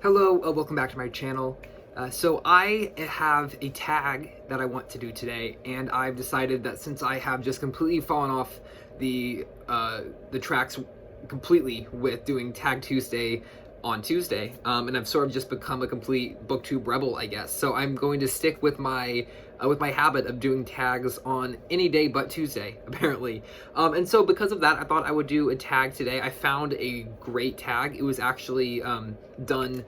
Hello, welcome back to my channel. So I have a tag that I want to do today, and I've decided that since I have just completely fallen off the tracks completely with doing Tag Tuesday on Tuesday, and I've sort of just become a complete booktube rebel, I guess. So I'm going to stick with my habit of doing tags on any day but Tuesday, apparently. And so because of that, I thought I would do a tag today. I found a great tag. It was actually done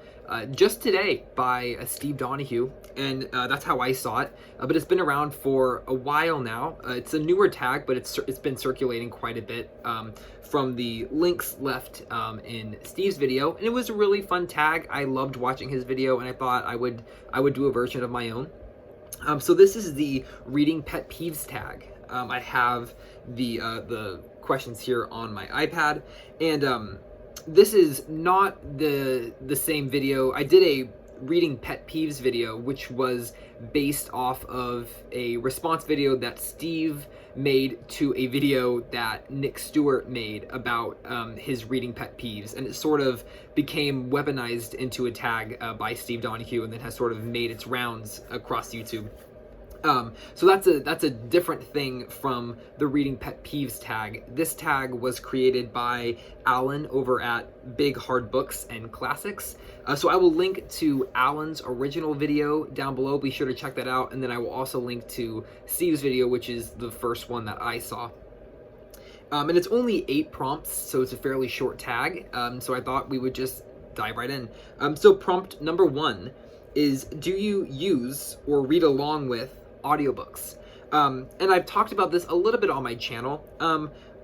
just today by Steve Donahue, and that's how I saw it. But it's been around for a while now. It's a newer tag, but it's been circulating quite a bit from the links left in Steve's video, and it was a really fun tag. I loved watching his video, and I thought I would do a version of my own. So this is the Reading Pet Peeves Tag. I have the questions here on my iPad, and this is not the same video. I did a Reading Pet Peeves video, which was based off of a response video that Steve made to a video that Nick Stewart made about his reading pet peeves, and it sort of became weaponized into a tag by Steve Donahue, and then has sort of made its rounds across YouTube. So that's a different thing from the Reading Pet Peeves tag. This tag was created by Alan over at Big Hard Books and Classics. So I will link to Alan's original video down below. Be sure to check that out. And then I will also link to Steve's video, which is the first one that I saw. And it's only 8 prompts, so it's a fairly short tag. So I thought we would just dive right in. So prompt number 1 is, do you use or read along with audiobooks? And I've talked about this a little bit on my channel.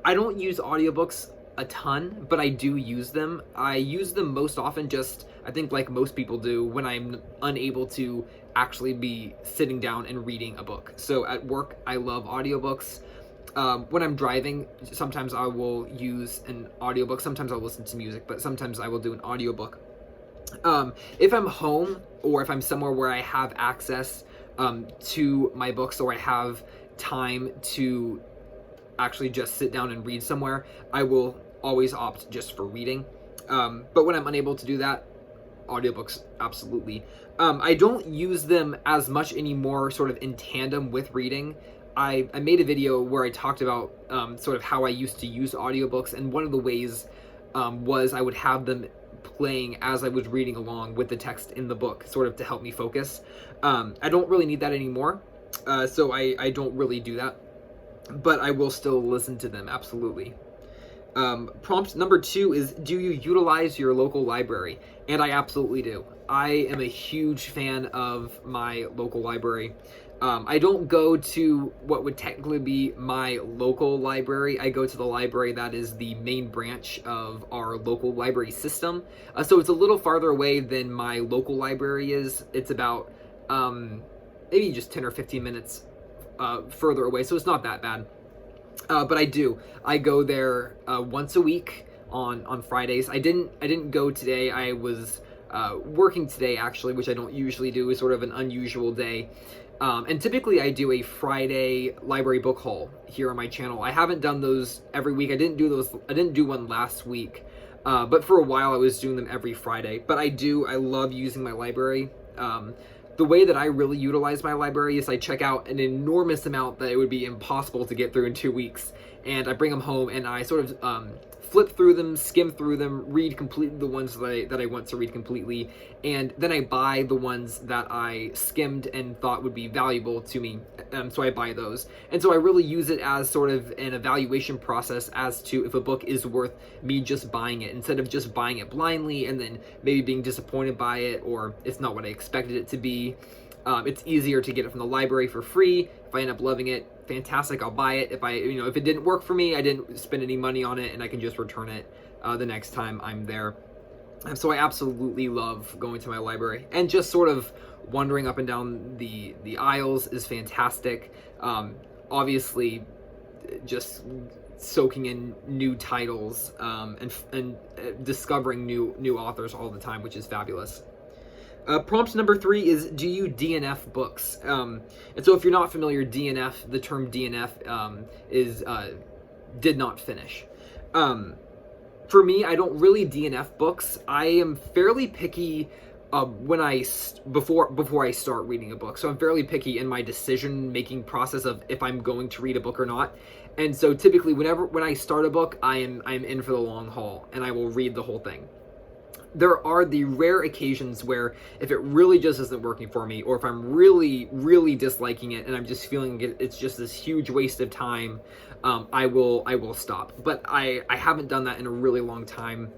I don't use audiobooks a ton, but I do use them. I use them most often just, I think like most people do, when I'm unable to actually be sitting down and reading a book. So at work, I love audiobooks. When I'm driving, sometimes I will use an audiobook. Sometimes I'll listen to music, but sometimes I will do an audiobook. If I'm home, or if I'm somewhere where I have access to my books, or I have time to actually just sit down and read somewhere, I will always opt just for reading. But when I'm unable to do that, audiobooks, absolutely. I don't use them as much anymore, sort of in tandem with reading. I made a video where I talked about sort of how I used to use audiobooks, and one of the ways was I would have them playing as I was reading along with the text in the book, sort of to help me focus. I don't really need that anymore, so I don't really do that, but I will still listen to them, absolutely. Prompt number 2 is, do you utilize your local library? And I absolutely do. I am a huge fan of my local library. I don't go to what would technically be my local library. I go to the library that is the main branch of our local library system. So it's a little farther away than my local library is. It's about maybe just 10 or 15 minutes further away, so it's not that bad. But I go there once a week on Fridays. I didn't go today. I was working today, actually, which I don't usually do. It's sort of an unusual day. And typically I do a Friday library book haul here on my channel. I haven't done those every week. I didn't do one last week. But for a while I was doing them every Friday. But I love using my library. The way that I really utilize my library is I check out an enormous amount that it would be impossible to get through in 2 weeks. And I bring them home and I sort of flip through them, skim through them, read completely the ones that I want to read completely, and then I buy the ones that I skimmed and thought would be valuable to me, so I buy those. And so I really use it as sort of an evaluation process as to if a book is worth me just buying it, instead of just buying it blindly and then maybe being disappointed by it, or it's not what I expected it to be. It's easier to get it from the library for free. If I end up loving it, fantastic, I'll buy it. If it didn't work for me, I didn't spend any money on it, and I can just return it the next time I'm there. And so I absolutely love going to my library, and just sort of wandering up and down the aisles is fantastic. Obviously, just soaking in new titles and discovering new authors all the time, which is fabulous. Prompt number 3 is, do you DNF books? And so if you're not familiar, DNF, the term DNF is did not finish. For me, I don't really DNF books. I am fairly picky before I start reading a book. So I'm fairly picky in my decision-making process of if I'm going to read a book or not. And so typically when I start a book, I'm in for the long haul, and I will read the whole thing. There are the rare occasions where if it really just isn't working for me, or if I'm really, really disliking it and I'm just feeling it's just this huge waste of time, I will stop. But I haven't done that in a really long time.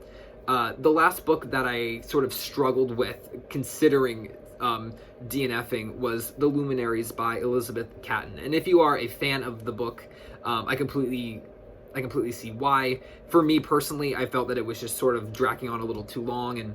The last book that I sort of struggled with considering DNFing was The Luminaries by Elizabeth Catton. And if you are a fan of the book, I completely see why. For me personally, I felt that it was just sort of dragging on a little too long, and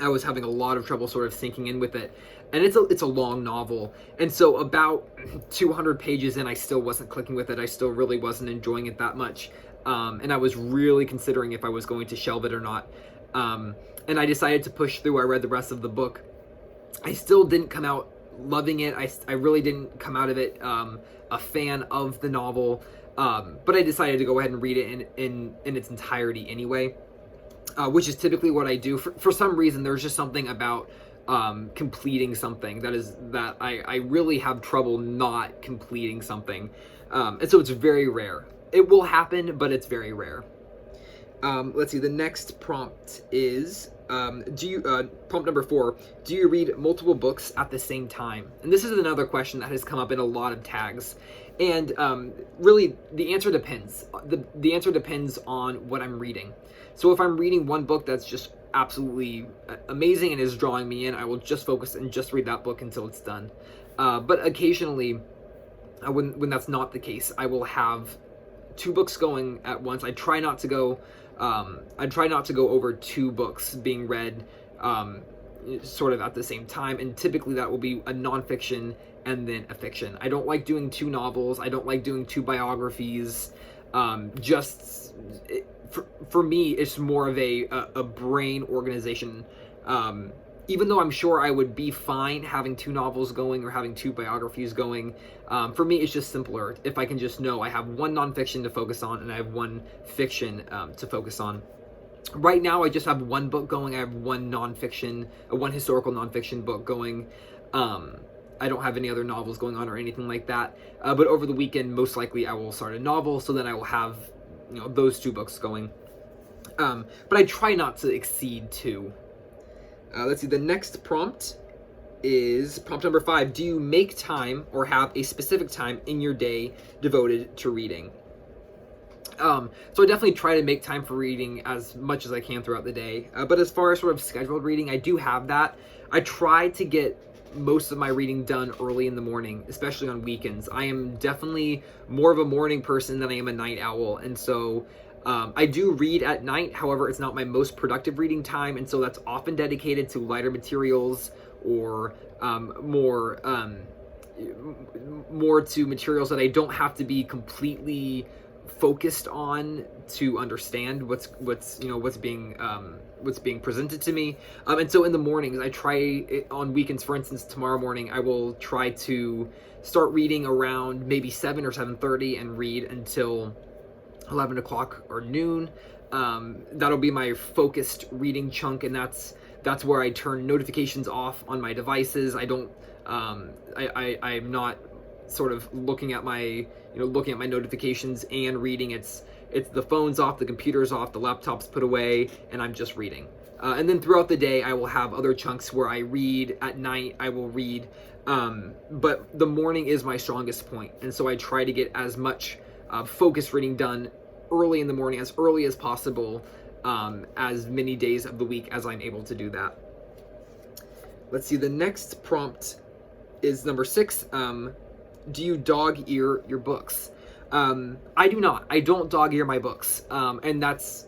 I was having a lot of trouble sort of sinking in with it. And it's a long novel, and so about 200 pages in, I still wasn't clicking with it. I still really wasn't enjoying it that much, and I was really considering if I was going to shelve it or not. And I decided to push through. I read the rest of the book. I still didn't come out loving it. I really didn't come out of it a fan of the novel. But I decided to go ahead and read it in its entirety anyway, which is typically what I do. For some reason, there's just something about completing something that I really have trouble not completing something. And so it's very rare. It will happen, but it's very rare. Let's see, the next prompt is, prompt number 4, do you read multiple books at the same time? And this is another question that has come up in a lot of tags. And really, the answer depends. The answer depends on what I'm reading. So if I'm reading one book that's just absolutely amazing and is drawing me in, I will just focus and just read that book until it's done. But occasionally, when that's not the case, I will have 2 books going at once. I try not to go over 2 books being read sort of at the same time, and typically that will be a nonfiction and then a fiction. I don't like doing 2 novels. I don't like doing 2 biographies. For me, it's more of a brain organization. Even though I'm sure I would be fine having 2 novels going or having 2 biographies going, for me it's just simpler if I can just know I have 1 nonfiction to focus on and I have 1 fiction to focus on. Right now I just have 1 book going. I have 1 historical nonfiction book going. I don't have any other novels going on or anything like that. But over the weekend, most likely I will start a novel, so then I will have those 2 books going. But I try not to exceed 2. Let's see, the next prompt is prompt number 5. Do you make time or have a specific time in your day devoted to reading? So I definitely try to make time for reading as much as I can throughout the day. But as far as sort of scheduled reading, I do have that. I try to get most of my reading done early in the morning, especially on weekends. I am definitely more of a morning person than I am a night owl, and so I do read at night. However, it's not my most productive reading time, and so that's often dedicated to lighter materials or more to materials that I don't have to be completely focused on to understand what's being presented to me. And so in the mornings, I try, on weekends, for instance, tomorrow morning, I will try to start reading around maybe 7 or 7:30 and read until 11 o'clock or noon. That'll be my focused reading chunk, and that's where I turn notifications off on my devices. I don't, I'm not sort of looking at my notifications and reading. It's the phone's off, the computer's off, the laptop's put away, and I'm just reading. And then throughout the day, I will have other chunks where I read. At night, I will read. But the morning is my strongest point, and so I try to get as much focused reading done early in the morning, as early as possible, as many days of the week as I'm able to do that. Let's see, the next prompt is number 6. Do you dog ear your books? I do not. I don't dog ear my books. And that's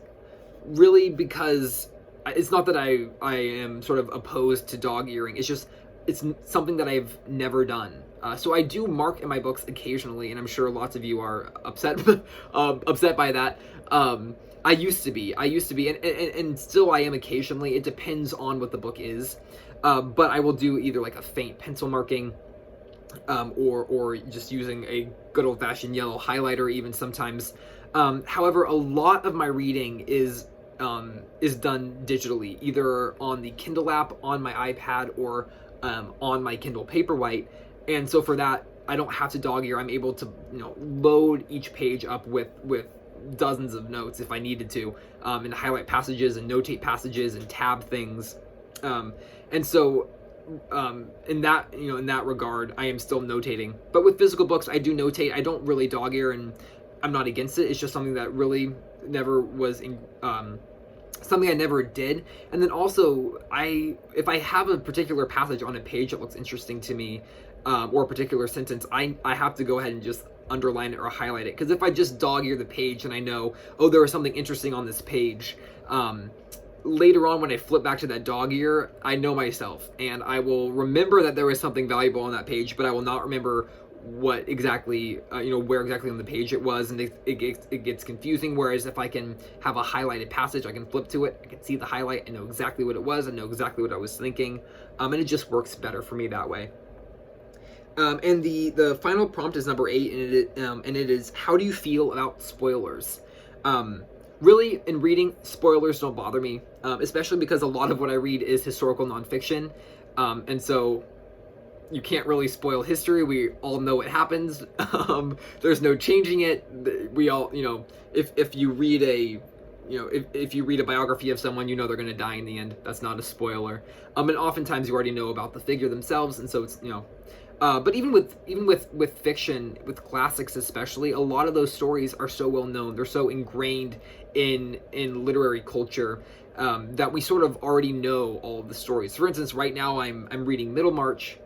really because it's not that I am sort of opposed to dog earing. It's just, it's something that I've never done. So I do mark in my books occasionally, and I'm sure lots of you are upset by that. I used to be, and still I am occasionally. It depends on what the book is. But I will do either like a faint pencil marking, or just using a good old-fashioned yellow highlighter even sometimes. However, a lot of my reading is is done digitally, either on the Kindle app, on my iPad, or on my Kindle Paperwhite. And so for that, I don't have to dog ear. I'm able to, load each page up with dozens of notes if I needed to, and highlight passages and notate passages and tab things. And so in that regard, I am still notating. But with physical books, I do notate. I don't really dog ear, and I'm not against it. It's just something that really never was something I never did. And then also, if I have a particular passage on a page that looks interesting to me, or a particular sentence, I have to go ahead and just underline it or highlight it. Because if I just dog ear the page and I know, oh, there was something interesting on this page, later on when I flip back to that dog ear, I know myself, and I will remember that there was something valuable on that page, but I will not remember what exactly, where exactly on the page it was, and it gets confusing. Whereas if I can have a highlighted passage, I can flip to it, I can see the highlight, and know exactly what it was, and know exactly what I was thinking, and it just works better for me that way. And the final prompt is number 8, and it is, how do you feel about spoilers? Really, in reading, spoilers don't bother me, especially because a lot of what I read is historical nonfiction, and so you can't really spoil history. We all know what happens. There's no changing it. We all, if you read if you read a biography of someone, they're going to die in the end. That's not a spoiler. And oftentimes you already know about the figure themselves, and so it's, but even with fiction, with classics especially, a lot of those stories are so well known. They're so ingrained in literary culture, that we sort of already know all of the stories. For instance, right now I'm reading Middlemarch,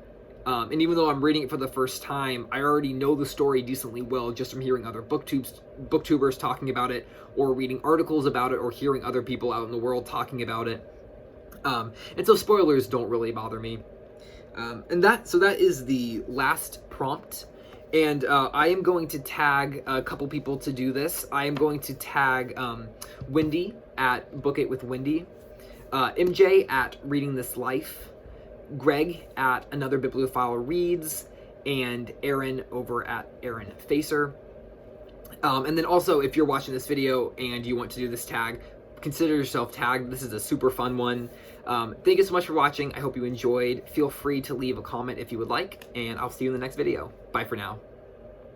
and even though I'm reading it for the first time, I already know the story decently well just from hearing other booktubers talking about it, or reading articles about it, or hearing other people out in the world talking about it. And so spoilers don't really bother me. And that is the last prompt. And I am going to tag a couple people to do this. I am going to tag Wendy at Book It with Wendy, MJ at Reading This Life, Greg at Another Bibliophile Reads, and Aaron over at Aaron Facer. And then also, if you're watching this video and you want to do this tag, consider yourself tagged. This is a super fun one. Thank you so much for watching. I hope you enjoyed. Feel free to leave a comment if you would like, and I'll see you in the next video. Bye for now.